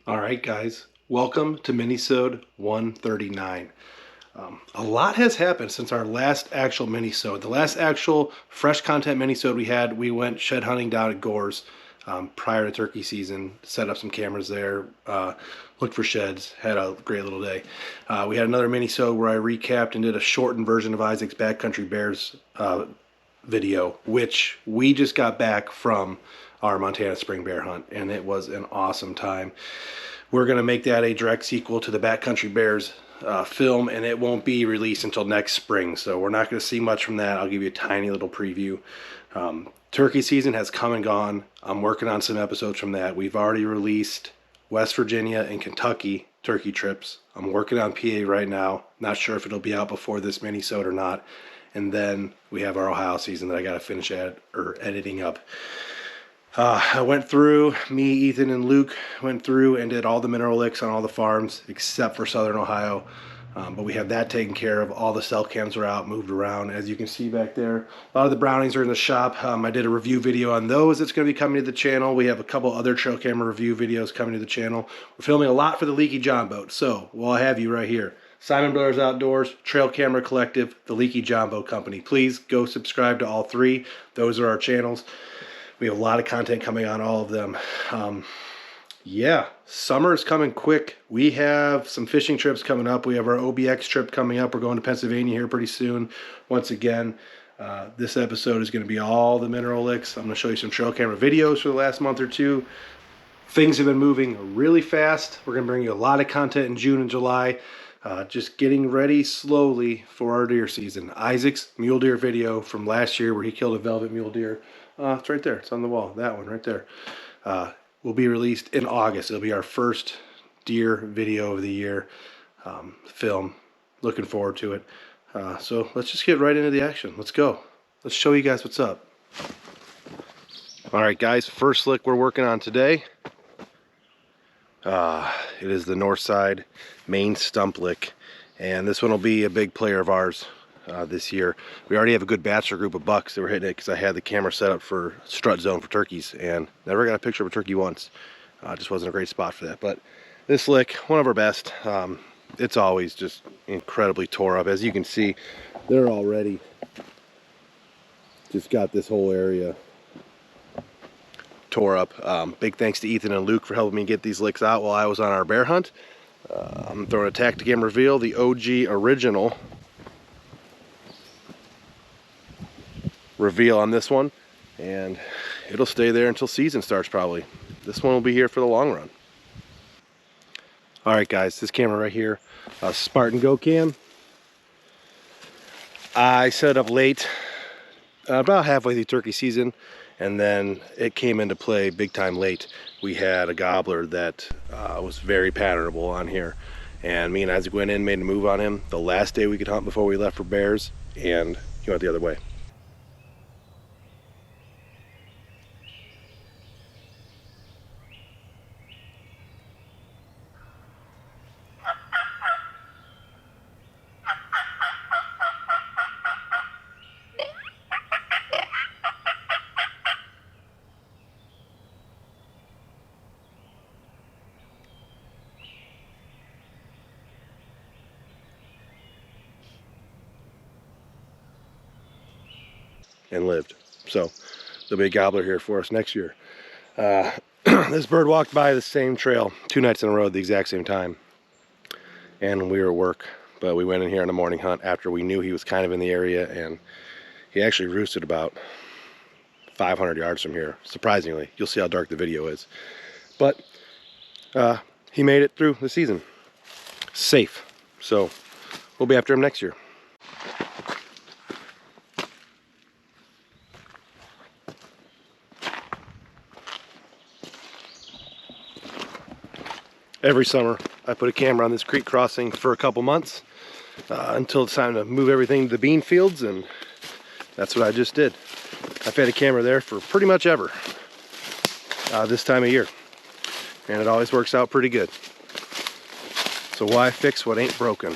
All right, guys, welcome to MINISODE 139. A lot has happened since our last actual MINISODE. The last actual fresh content MINISODE we went shed hunting down at Gore's prior to turkey season, set up some cameras there, looked for sheds, had a great little day. We had another MINISODE where I recapped and did a shortened version of Isaac's Backcountry Bears video, which we just got back from our Montana spring bear hunt, and it was an awesome time. We're going to make that a direct sequel to the Backcountry Bears film, and it won't be released until next spring, so we're not going to see much from that. I'll give you a tiny little preview. Turkey season has come and gone. I'm working on some episodes from that. We've already released West Virginia and Kentucky turkey trips. I'm working on PA right now. Not sure if it'll be out before this minisode or not. And then we have our Ohio season that I got to finish editing up. I went through, me, Ethan, and Luke went through and did all the mineral licks on all the farms except for Southern Ohio. But we have that taken care of. All the cell cams are out, moved around. As you can see back there, a lot of the Brownings are in the shop. I did a review video on those. It's going to be coming to the channel. We have a couple other trail camera review videos coming to the channel. We're filming a lot for the Leaky John boat. So, well, I have you right here. Siman Brothers Outdoors, Trail Camera Collective, the Leaky John Boat Company. Please go subscribe to all three. Those are our channels. We have a lot of content coming on all of them. Yeah, summer is coming quick. We have some fishing trips coming up. We have our OBX trip coming up. We're going to Pennsylvania here pretty soon. Once again, this episode is going to be all the mineral licks. I'm going to show you some trail camera videos for the last month or two. Things have been moving really fast. We're going to bring you a lot of content in June and July. Just getting ready slowly for our deer season. Isaac's mule deer video from last year where he killed a velvet mule deer. It's right there. It's on the wall. That one right there. Will be released in August. It'll be our first deer video of the year film. Looking forward to it. So let's just get right into the action. Let's go. Let's show you guys what's up. All right, guys. First lick we're working on today. It is the north side main stump lick, and this one will be a big player of ours this year. We already have a good bachelor group of bucks that were hitting it because I had the camera set up for strut zone for turkeys and never got a picture of a turkey once. Just wasn't a great spot for that. But this lick, one of our best. It's always just incredibly tore up. As you can see, they're already just got this whole area tore up. Big thanks to Ethan and Luke for helping me get these licks out while I was on our bear hunt. I'm throwing a Tacticam Reveal, the OG original reveal on this one, and it'll stay there until season starts probably. This one will be here for the long run. All right, guys, this camera right here, Spartan Go Cam. I set it up late, about halfway through turkey season, and then it came into play big time late. We had a gobbler that was very patternable on here, and me and Isaac went in, made a move on him the last day we could hunt before we left for bears, and he went the other way. And lived. So there'll be a gobbler here for us next year. This bird walked by the same trail 2 nights in a row at the exact same time, and we were at work, but we went in here on a morning hunt after we knew he was kind of in the area, and he actually roosted about 500 yards from here. Surprisingly, you'll see how dark the video is, but he made it through the season safe, so we'll be after him next year. Every summer, I put a camera on this creek crossing for a couple months until it's time to move everything to the bean fields, and that's what I just did. I've had a camera there for pretty much ever this time of year, and it always works out pretty good. So why fix what ain't broken?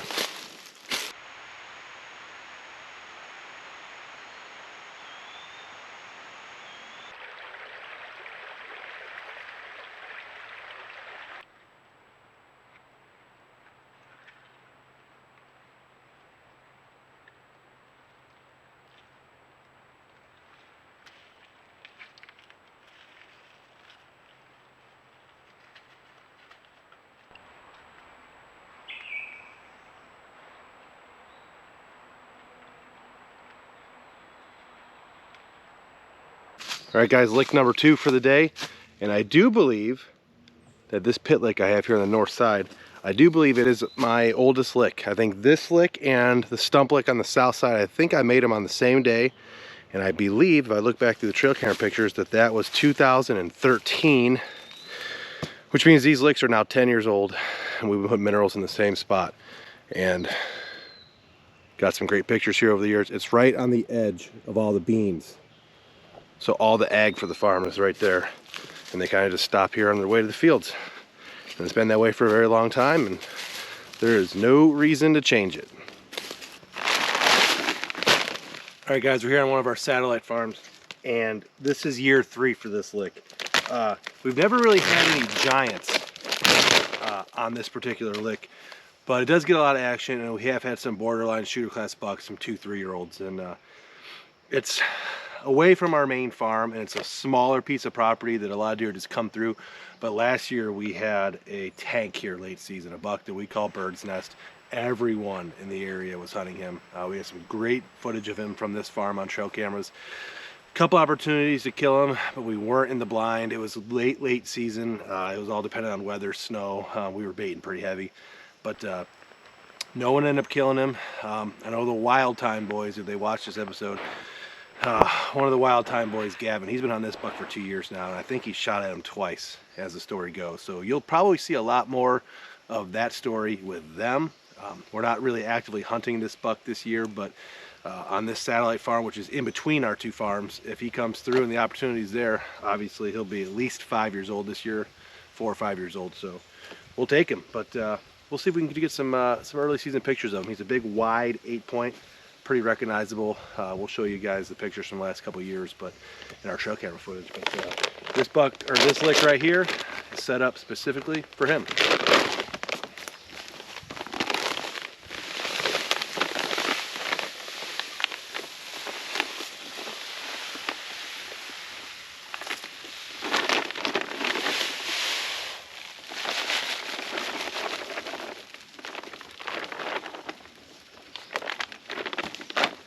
All right, guys, lick number 2 for the day. And I do believe that this pit lick I have here on the north side, I do believe it is my oldest lick. I think this lick and the stump lick on the south side, I think I made them on the same day. And I believe, if I look back through the trail camera pictures, that was 2013, which means these licks are now 10 years old, and we've put minerals in the same spot. And got some great pictures here over the years. It's right on the edge of all the beans. So all the ag for the farm is right there. And they kind of just stop here on their way to the fields. And it's been that way for a very long time, and there is no reason to change it. All right, guys, we're here on one of our satellite farms, and this is year 3 for this lick. We've never really had any giants on this particular lick, but it does get a lot of action, and we have had some borderline shooter class bucks, some 2-3-year-olds, and it's away from our main farm, and it's a smaller piece of property that a lot of deer just come through. But last year we had a tank here late season, a buck that we call Bird's Nest. Everyone in the area was hunting him. We had some great footage of him from this farm on trail cameras. A couple opportunities to kill him, but we weren't in the blind. It was late season. It was all dependent on weather, snow. We were baiting pretty heavy, but no one ended up killing him. I know the Wild Time boys, if they watch this episode, one of the Wild Time boys, Gavin, he's been on this buck for 2 years now, and I think he shot at him twice, as the story goes. So you'll probably see a lot more of that story with them. We're not really actively hunting this buck this year, but on this satellite farm, which is in between our 2 farms, if he comes through and the opportunity's there, obviously he'll be at least 5 years old this year, 4 or 5 years old. So we'll take him, but we'll see if we can get some early season pictures of him. He's a big, wide 8-point. Pretty recognizable. We'll show you guys the pictures from the last couple of years, but in our trail camera footage. But this buck, or this lick right here, is set up specifically for him.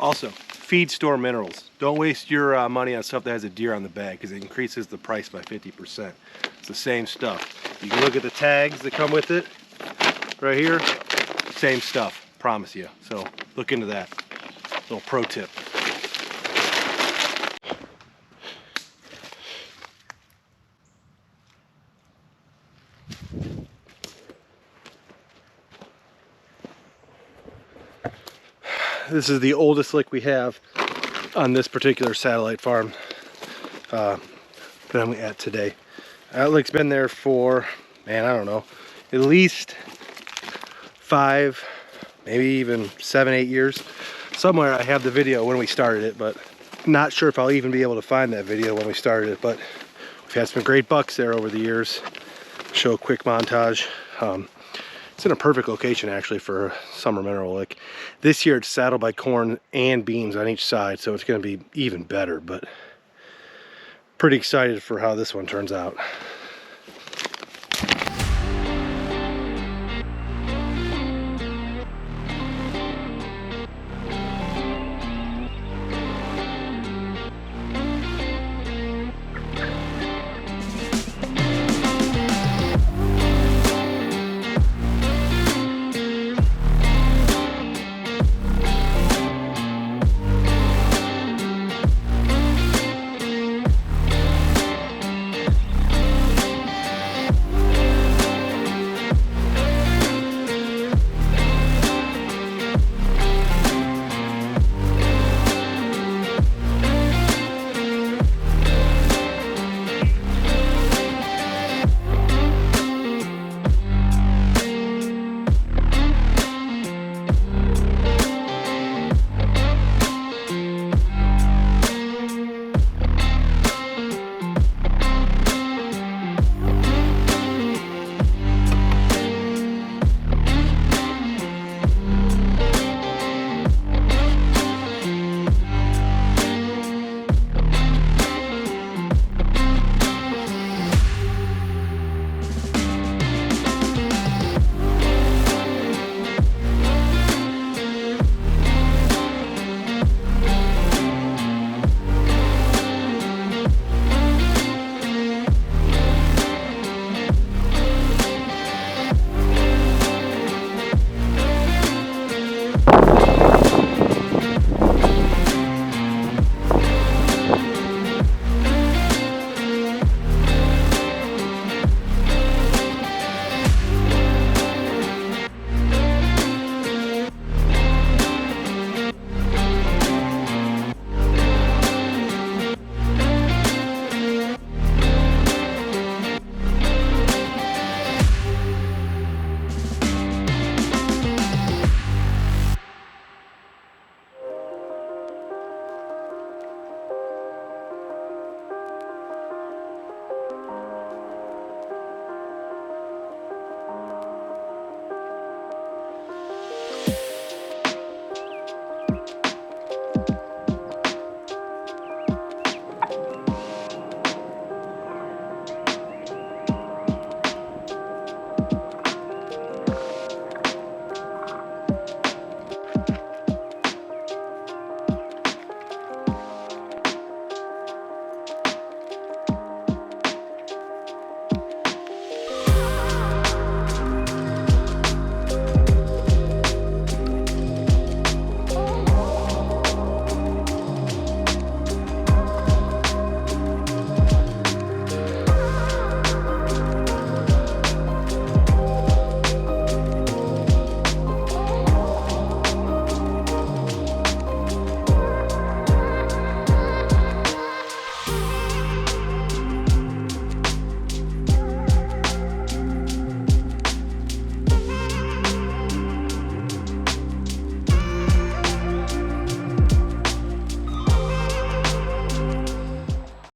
Also, feed store minerals. Don't waste your money on stuff that has a deer on the bag, because it increases the price by 50%. It's the same stuff. You can look at the tags that come with it right here. Same stuff, promise you. So look into that. Little pro tip. This is the oldest lick we have on this particular satellite farm that I'm at today. That lick's been there for, man, I don't know, at least 5, maybe even 7, 8 years. Somewhere I have the video when we started it, but not sure if I'll even be able to find that video when we started it. But we've had some great bucks there over the years. Show a quick montage. It's in a perfect location actually for a summer mineral lick. This year it's saddled by corn and beans on each side, so it's going to be even better, but pretty excited for how this one turns out.